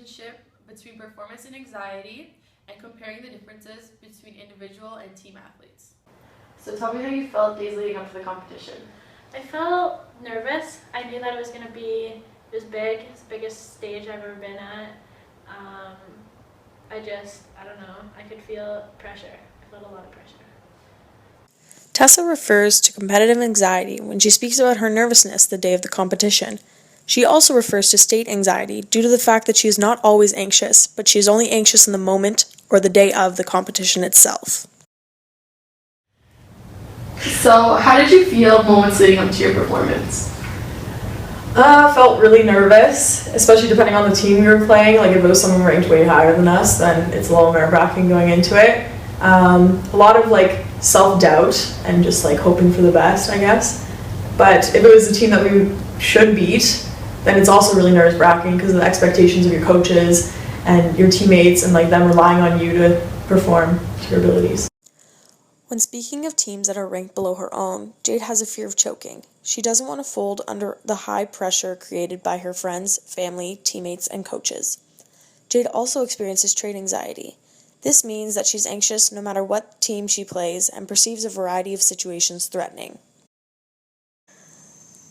relationship between performance and anxiety and comparing the differences between individual and team athletes. So tell me how you felt days leading up to the competition. I felt nervous. I knew that it was big. It's the biggest stage I've ever been at. I don't know, I could feel pressure. I felt a lot of pressure. Tessa refers to competitive anxiety when she speaks about her nervousness the day of the competition. She also refers to state anxiety due to the fact that she is not always anxious, but she is only anxious in the moment or the day of the competition itself. So how did you feel moments leading up to your performance? I felt really nervous, especially depending on the team you were playing. Like if it was someone ranked way higher than us, then it's a little nerve-wracking going into it. A lot of self-doubt and just hoping for the best, I guess. But if it was a team that we should beat, then it's also really nerve-wracking because of the expectations of your coaches and your teammates and them relying on you to perform to your abilities. When speaking of teams that are ranked below her own, Jade has a fear of choking. She doesn't want to fold under the high pressure created by her friends, family, teammates, and coaches. Jade also experiences trade anxiety. This means that she's anxious no matter what team she plays and perceives a variety of situations threatening.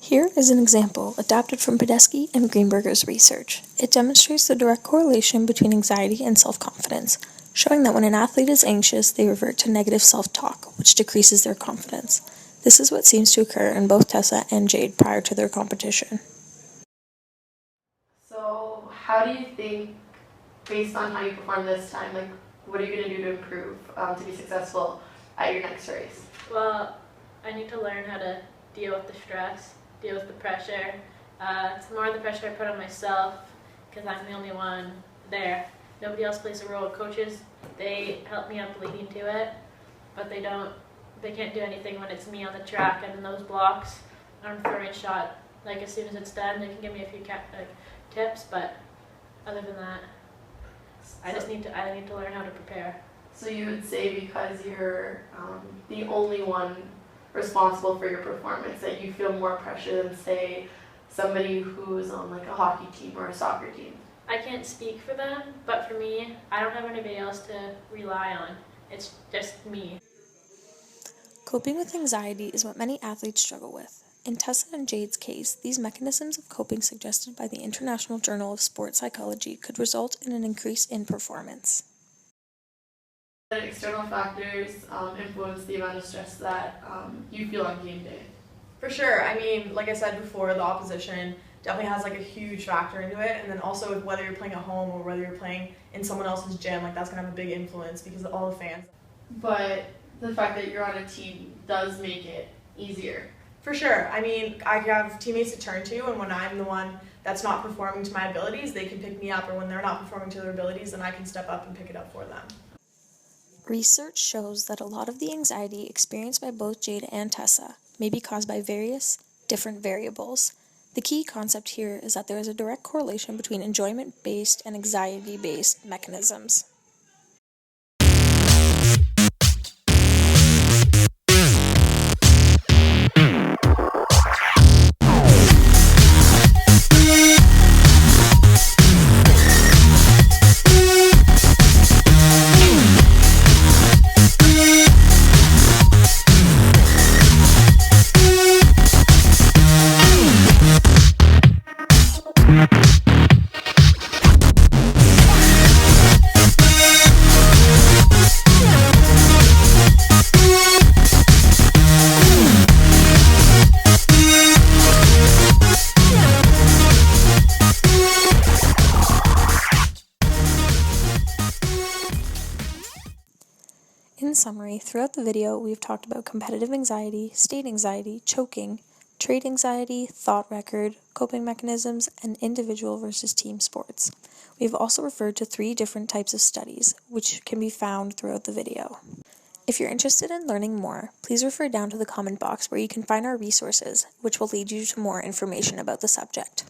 Here is an example adapted from Podesky and Greenberger's research. It demonstrates the direct correlation between anxiety and self-confidence, showing that when an athlete is anxious, they revert to negative self-talk, which decreases their confidence. This is what seems to occur in both Tessa and Jade prior to their competition. So how do you think, based on how you performed this time, what are you going to do to improve to be successful at your next race? Well, I need to learn how to deal with the stress, deal with the pressure. It's more the pressure I put on myself because I'm the only one there. Nobody else plays a role. Coaches, they help me up leading to it, but they can't do anything when it's me on the track and in those blocks. I'm throwing shot. As soon as it's done, they can give me a few tips, but other than that, I need to learn how to prepare. So you would say because you're the only one responsible for your performance that you feel more pressure than, say, somebody who's on a hockey team or a soccer team? I can't speak for them, but for me, I don't have anybody else to rely on. It's just me. Coping with anxiety is what many athletes struggle with. In Tessa and Jade's case, these mechanisms of coping suggested by the International Journal of Sport Psychology could result in an increase in performance. External factors influence the amount of stress that you feel on game day. For sure. I mean, like I said before, the opposition definitely has a huge factor into it, and then also whether you're playing at home or whether you're playing in someone else's gym, that's gonna have a big influence because of all the fans. But the fact that you're on a team does make it easier. For sure. I mean, I have teammates to turn to, and when I'm the one that's not performing to my abilities, they can pick me up, or when they're not performing to their abilities, then I can step up and pick it up for them. Research shows that a lot of the anxiety experienced by both Jade and Tessa may be caused by various different variables. The key concept here is that there is a direct correlation between enjoyment-based and anxiety-based mechanisms. In summary, throughout the video, we've talked about competitive anxiety, state anxiety, choking, trade anxiety, thought record, coping mechanisms, and individual versus team sports. We've also referred to 3 different types of studies, which can be found throughout the video. If you're interested in learning more, please refer down to the comment box where you can find our resources, which will lead you to more information about the subject.